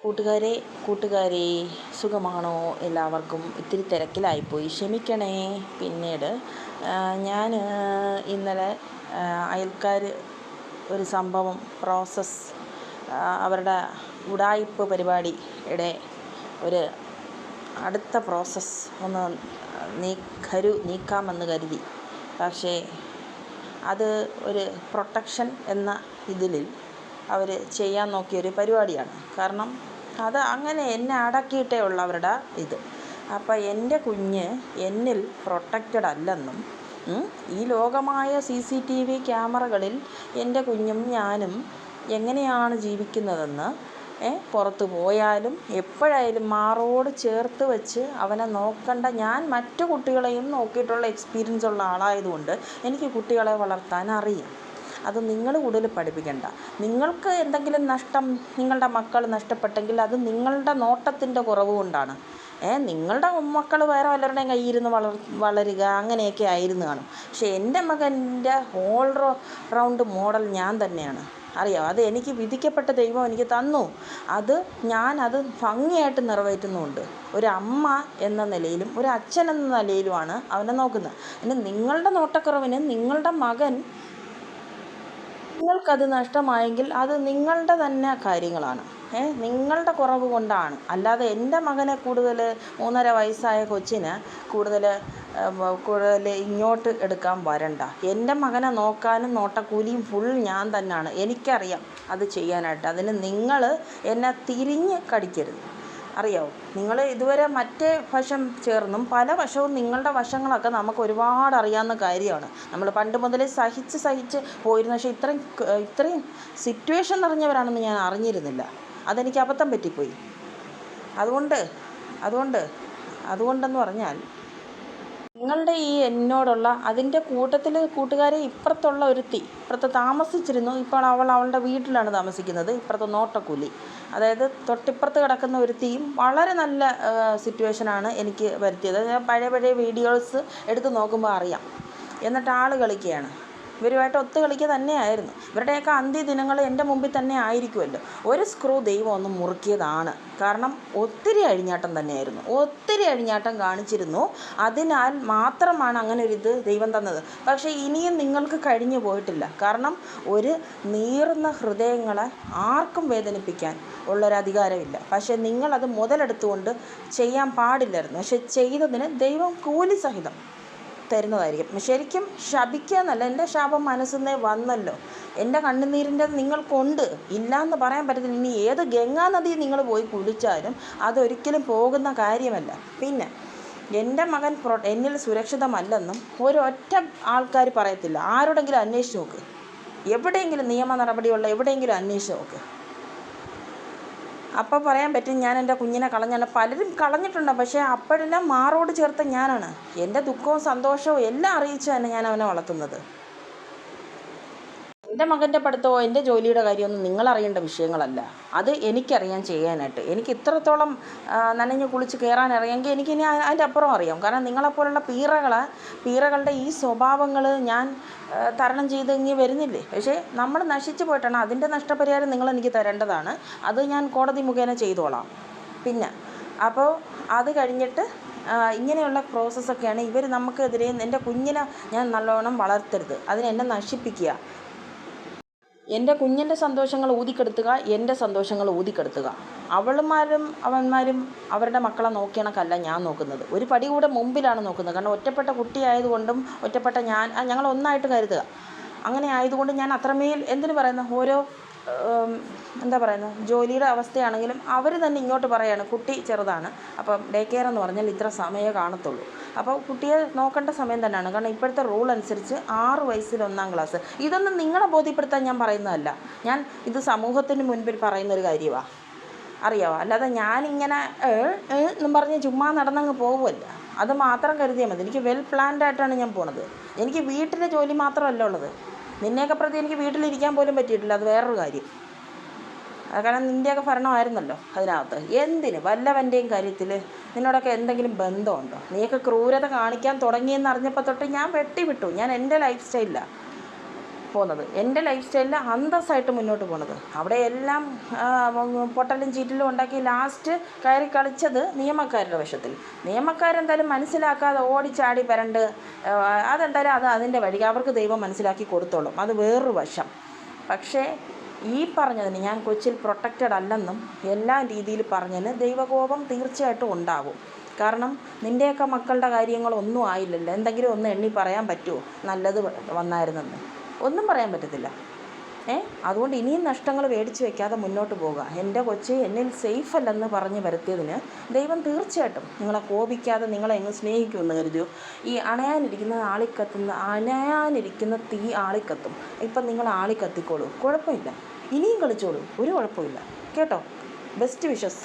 കൂട്ടുകാരെ സുഖമാണോ? എല്ലാവർക്കും ഇത്തിരി തിരക്കിലായിപ്പോയി, ക്ഷമിക്കണേ. പിന്നീട് ഞാൻ ഇന്നലെ അയൽക്കാർ ഒരു സംഭവം പ്രോസസ്സ് അവരുടെ ഉഡായിപ്പ് പരിപാടിയുടെ ഒരു അടുത്ത പ്രോസസ്സ് ഒന്ന് നീക്കാമെന്ന് കരുതി. പക്ഷേ അത് ഒരു പ്രൊട്ടക്ഷൻ എന്ന ഇതിൽ അവർ ചെയ്യാൻ നോക്കിയൊരു പരിപാടിയാണ്. കാരണം അത് അങ്ങനെ എന്നെ അടക്കിയിട്ടേ ഉള്ളവരുടെ ഇത്. അപ്പോൾ എൻ്റെ കുഞ്ഞ് എന്നിൽ പ്രൊട്ടക്റ്റഡ് അല്ലെന്നും ഈ ലോകമായ CCTV ക്യാമറകളിൽ എൻ്റെ കുഞ്ഞും ഞാനും എങ്ങനെയാണ് ജീവിക്കുന്നതെന്ന് പുറത്ത് പോയാലും എപ്പോഴായാലും മാറോട് ചേർത്ത് വെച്ച് അവനെ നോക്കേണ്ട ഞാൻ മറ്റു കുട്ടികളെയും നോക്കിയിട്ടുള്ള എക്സ്പീരിയൻസ് ഉള്ള ആളായതുകൊണ്ട് എനിക്ക് കുട്ടികളെ വളർത്താൻ അറിയാം. അത് നിങ്ങൾ കൂടുതൽ പഠിപ്പിക്കണ്ട. നിങ്ങൾക്ക് എന്തെങ്കിലും നഷ്ടം, നിങ്ങളുടെ മക്കൾ നഷ്ടപ്പെട്ടെങ്കിൽ അത് നിങ്ങളുടെ നോട്ടത്തിൻ്റെ കുറവ് കൊണ്ടാണ്. നിങ്ങളുടെ മക്കൾ വേറെ വല്ലവരുടെയും കയ്യിരുന്ന് വളരുക അങ്ങനെയൊക്കെ ആയിരുന്നു കാണും. പക്ഷേ എൻ്റെ മകൻ്റെ ഓൾ റൗണ്ട് മോഡൽ ഞാൻ തന്നെയാണ്. അറിയാം, അത് എനിക്ക് വിധിക്കപ്പെട്ട ദൈവം എനിക്ക് തന്നു. ഞാനത് ഭംഗിയായിട്ട് നിറവേറ്റുന്നുമുണ്ട്. ഒരു അമ്മ എന്ന നിലയിലും ഒരു അച്ഛൻ എന്ന നിലയിലുമാണ് അവനെ നോക്കുന്നത്. പിന്നെ നിങ്ങളുടെ നോട്ടക്കുറവിന് നിങ്ങളുടെ മകൻ നിങ്ങൾക്കത് നഷ്ടമായെങ്കിൽ അത് നിങ്ങളുടെ തന്നെ കാര്യങ്ങളാണ്. നിങ്ങളുടെ കുറവ് കൊണ്ടാണ്. അല്ലാതെ എൻ്റെ മകനെ കൂടുതൽ 3.5 വയസ്സായ കൊച്ചിന് കൂടുതൽ ഇങ്ങോട്ട് എടുക്കാൻ വരണ്ട. എൻ്റെ മകനെ നോക്കാനും നോട്ടക്കൂലിയും ഫുൾ ഞാൻ തന്നെയാണ്. എനിക്കറിയാം അത് ചെയ്യാനായിട്ട്. അതിന് നിങ്ങൾ എന്നെ തിരിഞ്ഞ് കടിക്കരുത്. അറിയാമോ, നിങ്ങൾ ഇതുവരെ മറ്റേ വശം ചേർന്നും പല വശവും നിങ്ങളുടെ വശങ്ങളൊക്കെ നമുക്ക് ഒരുപാട് അറിയാവുന്ന കാര്യമാണ്. നമ്മൾ പണ്ട് മുതലേ സഹിച്ച് പോയിരുന്നു. പക്ഷേ ഇത്രയും സിറ്റുവേഷൻ നിറഞ്ഞവരാണെന്ന് ഞാൻ അറിഞ്ഞിരുന്നില്ല. അതെനിക്ക് അബദ്ധം പറ്റിപ്പോയി. അതുകൊണ്ടെന്ന് പറഞ്ഞാൽ നിങ്ങളുടെ ഈ എന്നോടുള്ള അതിൻ്റെ കൂട്ടത്തിൽ കൂട്ടുകാരെ ഇപ്പുറത്ത് താമസിച്ചിരുന്നു. ഇപ്പോൾ അവളുടെ വീട്ടിലാണ് താമസിക്കുന്നത്. ഇപ്പുറത്ത് നോട്ടക്കൂലി, അതായത് തൊട്ടിപ്പുറത്ത് കിടക്കുന്ന ഒരുത്തിയും വളരെ നല്ല സിറ്റുവേഷനാണ് എനിക്ക് വരുത്തിയത്. ഞാൻ പഴയ വീഡിയോസ് എടുത്ത് നോക്കുമ്പോൾ അറിയാം. എന്നിട്ട് ആൾ കളിക്കുകയാണ്. ഇവരുമായിട്ട് ഒത്തു കളിക്കുക തന്നെയായിരുന്നു. ഇവരുടെയൊക്കെ അന്ത്യദിനങ്ങൾ എൻ്റെ മുമ്പിൽ തന്നെ ആയിരിക്കുമല്ലോ. ഒരു സ്ക്രൂ ദൈവം ഒന്ന് മുറുക്കിയതാണ്. കാരണം ഒത്തിരി അഴിഞ്ഞാട്ടം കാണിച്ചിരുന്നു. അതിനാൽ മാത്രമാണ് അങ്ങനെ ഒരു ഇത് ദൈവം തന്നത്. പക്ഷേ ഇനിയും നിങ്ങൾക്ക് കഴിഞ്ഞു പോയിട്ടില്ല. കാരണം ഒരു നീറുന്ന ഹൃദയങ്ങളെ ആർക്കും വേദനിപ്പിക്കാൻ ഉള്ളൊരധികാരമില്ല. പക്ഷേ നിങ്ങളത് മുതലെടുത്തുകൊണ്ട് ചെയ്യാൻ പാടില്ലായിരുന്നു. പക്ഷെ ചെയ്തതിന് ദൈവം കൂലി സഹിതം തരുന്നതായിരിക്കും. ശരിക്കും ശപിക്കുക എന്നല്ല, എൻ്റെ ശാപം മനസ്സിന്നേ വന്നല്ലോ. എൻ്റെ കണ്ണുനീരിൻ്റെ നിങ്ങൾക്കുണ്ട്, ഇല്ലയെന്ന് പറയാൻ പറ്റത്തില്ല. ഇനി ഏത് ഗംഗാനദി നിങ്ങൾ പോയി കുളിച്ചാലും അതൊരിക്കലും പോകുന്ന കാര്യമല്ല. പിന്നെ എൻ്റെ മകൻ എന്നിൽ സുരക്ഷിതമല്ലെന്നും ഒരൊറ്റ ആൾക്കാർ പറയത്തില്ല. ആരോടെങ്കിലും അന്വേഷിച്ച് നോക്ക്, എവിടെയെങ്കിലും നിയമ നടപടിയുള്ള എവിടെയെങ്കിലും അന്വേഷിച്ച് നോക്ക്. അപ്പോൾ പറയാൻ പറ്റും ഞാൻ എൻ്റെ കുഞ്ഞിനെ കളഞ്ഞാണ്. പലരും കളഞ്ഞിട്ടുണ്ട്. പക്ഷേ അപ്പോഴെല്ലാം മാറോട് ചേർത്ത ഞാനാണ്. എൻ്റെ ദുഃഖവും സന്തോഷവും എല്ലാം അറിയിച്ചു തന്നെ ഞാൻ അവനെ വളർത്തുന്നത്. എൻ്റെ മകൻ്റെ പഠിത്തമോ എൻ്റെ ജോലിയുടെ കാര്യമൊന്നും നിങ്ങളറിയേണ്ട വിഷയങ്ങളല്ല. അത് എനിക്കറിയാൻ ചെയ്യാനായിട്ട്. എനിക്ക് ഇത്രത്തോളം നനഞ്ഞ് കുളിച്ച് കയറാനറിയാമെങ്കിൽ എനിക്കിനി അതിൻ്റെ അപ്പുറം അറിയാം. കാരണം നിങ്ങളെപ്പോലുള്ള പീറകളുടെ ഈ സ്വഭാവങ്ങൾ ഞാൻ തരണം ചെയ്ത് ഇങ്ങനെ വരുന്നില്ലേ. പക്ഷേ നമ്മൾ നശിച്ചു പോയിട്ടാണ്. അതിൻ്റെ നഷ്ടപരിഹാരം നിങ്ങളെനിക്ക് തരേണ്ടതാണ്. അത് ഞാൻ കോടതി മുഖേന ചെയ്തോളാം. പിന്നെ അപ്പോൾ അത് കഴിഞ്ഞിട്ട് ഇങ്ങനെയുള്ള പ്രോസസ്സൊക്കെയാണ് ഇവർ നമുക്കെതിരെ. എൻ്റെ കുഞ്ഞിനെ ഞാൻ നല്ലോണം വളർത്തരുത്, അതിനെന്നെ നശിപ്പിക്കുക. എൻ്റെ കുഞ്ഞിൻ്റെ സന്തോഷങ്ങൾ ഊതിക്കെടുത്തുക, എൻ്റെ സന്തോഷങ്ങൾ ഊതിക്കെടുത്തുക. അവന്മാരും അവരുടെ മക്കളെ നോക്കിയണക്കല്ല ഞാൻ നോക്കുന്നത്. ഒരു പടി കൂടെ മുമ്പിലാണ് നോക്കുന്നത്. കാരണം ഒറ്റപ്പെട്ട കുട്ടിയായതുകൊണ്ടും ഒറ്റപ്പെട്ട ഞങ്ങൾ ഒന്നായിട്ട് കരുതുക. അങ്ങനെ ആയതുകൊണ്ട് ഞാൻ അത്രമേൽ എന്തിനു പറയുന്നു, ഓരോ ജോലിയുടെ അവസ്ഥയാണെങ്കിലും അവർ തന്നെ ഇങ്ങോട്ട് പറയാണ് കുട്ടി ചെറുതാണ്, അപ്പം ഡേ കെയർ എന്ന് പറഞ്ഞാൽ ഇത്ര സമയമേ കാണത്തുള്ളൂ. അപ്പോൾ കുട്ടിയെ നോക്കേണ്ട സമയം തന്നെയാണ്. കാരണം ഇപ്പോഴത്തെ റൂൾ അനുസരിച്ച് 6 വയസ്സിൽ 1-ാം ക്ലാസ്. ഇതൊന്നും നിങ്ങളെ ബോധ്യപ്പെടുത്താൻ ഞാൻ പറയുന്നതല്ല. ഞാൻ ഇത് സമൂഹത്തിന് മുൻപിൽ പറയുന്നൊരു കാര്യമാണ്, അറിയാമോ. അല്ലാതെ ഞാനിങ്ങനെ എന്നും പറഞ്ഞ് ചുമ്മാ നടന്നങ്ങ് പോകുമല്ല. അത് മാത്രം കരുതിയാൽ മതി. എനിക്ക് വെൽ പ്ലാൻഡ് ആയിട്ടാണ് ഞാൻ പോണത്. എനിക്ക് വീട്ടിലെ ജോലി മാത്രമല്ല ഉള്ളത്. നിന്നെയൊക്കെ പ്രതി എനിക്ക് വീട്ടിലിരിക്കാൻ പോലും പറ്റിയിട്ടില്ല. അത് വേറൊരു കാര്യം. കാരണം നിൻ്റെയൊക്കെ ഭരണമായിരുന്നല്ലോ അതിനകത്ത്. എന്തിന് വല്ലവൻ്റെയും കാര്യത്തിൽ നിന്നോടൊക്കെ എന്തെങ്കിലും ബന്ധമുണ്ടോ? നീയൊക്കെ ക്രൂരത കാണിക്കാൻ തുടങ്ങിയെന്ന് അറിഞ്ഞപ്പോൾ തൊട്ട് ഞാൻ വെട്ടിവിട്ടു. ഞാൻ എൻ്റെ ലൈഫ് സ്റ്റൈലിലാണ്. പോകുന്നത്. എൻ്റെ ലൈഫ് സ്റ്റൈലിൽ അന്തസ്സായിട്ട് മുന്നോട്ട് പോകുന്നത്. അവിടെ എല്ലാം പൊട്ടലും ചീറ്റലും ഉണ്ടാക്കി ലാസ്റ്റ് കയറി കളിച്ചത് നിയമക്കാരുടെ വശത്തിൽ. നിയമക്കാരെന്തായാലും മനസ്സിലാക്കാതെ ഓടിച്ചാടി വരണ്ട്, അതെന്തായാലും അതിൻ്റെ വഴി അവർക്ക് ദൈവം മനസ്സിലാക്കി കൊടുത്തോളും. അത് വേറൊരു വശം. പക്ഷേ ഈ പറഞ്ഞതിന് ഞാൻ കൊച്ചിൽ പ്രൊട്ടക്റ്റഡ് അല്ലെന്നും എല്ലാ രീതിയിൽ പറഞ്ഞതിന് ദൈവകോപം തീർച്ചയായിട്ടും ഉണ്ടാകും. കാരണം നിൻ്റെയൊക്കെ മക്കളുടെ കാര്യങ്ങളൊന്നും ആയില്ലല്ലോ. എന്തെങ്കിലും ഒന്ന് എണ്ണി പറയാൻ പറ്റുമോ നല്ലത് വന്നായിരുന്നെന്ന്? ഒന്നും പറയാൻ പറ്റത്തില്ല. അതുകൊണ്ട് ഇനിയും നഷ്ടങ്ങൾ മേടിച്ച് വയ്ക്കാതെ മുന്നോട്ട് പോകുക. എൻ്റെ കൊച്ച് എന്നിൽ സേഫ് അല്ലെന്ന് പറഞ്ഞ് വരുത്തിയതിന് ദൈവം തീർച്ചയായിട്ടും നിങ്ങളെ കോപിക്കാതെ നിങ്ങളെ എങ്ങ് സ്നേഹിക്കുമെന്ന് കരുതിയോ. ഈ അണയാനിരിക്കുന്ന തീ ആളിക്കത്തും. ഇപ്പം നിങ്ങൾ ആളിക്കത്തിക്കോളൂ, കുഴപ്പമില്ല. ഇനിയും കളിച്ചോളൂ, ഒരു കുഴപ്പമില്ല കേട്ടോ. Best wishes.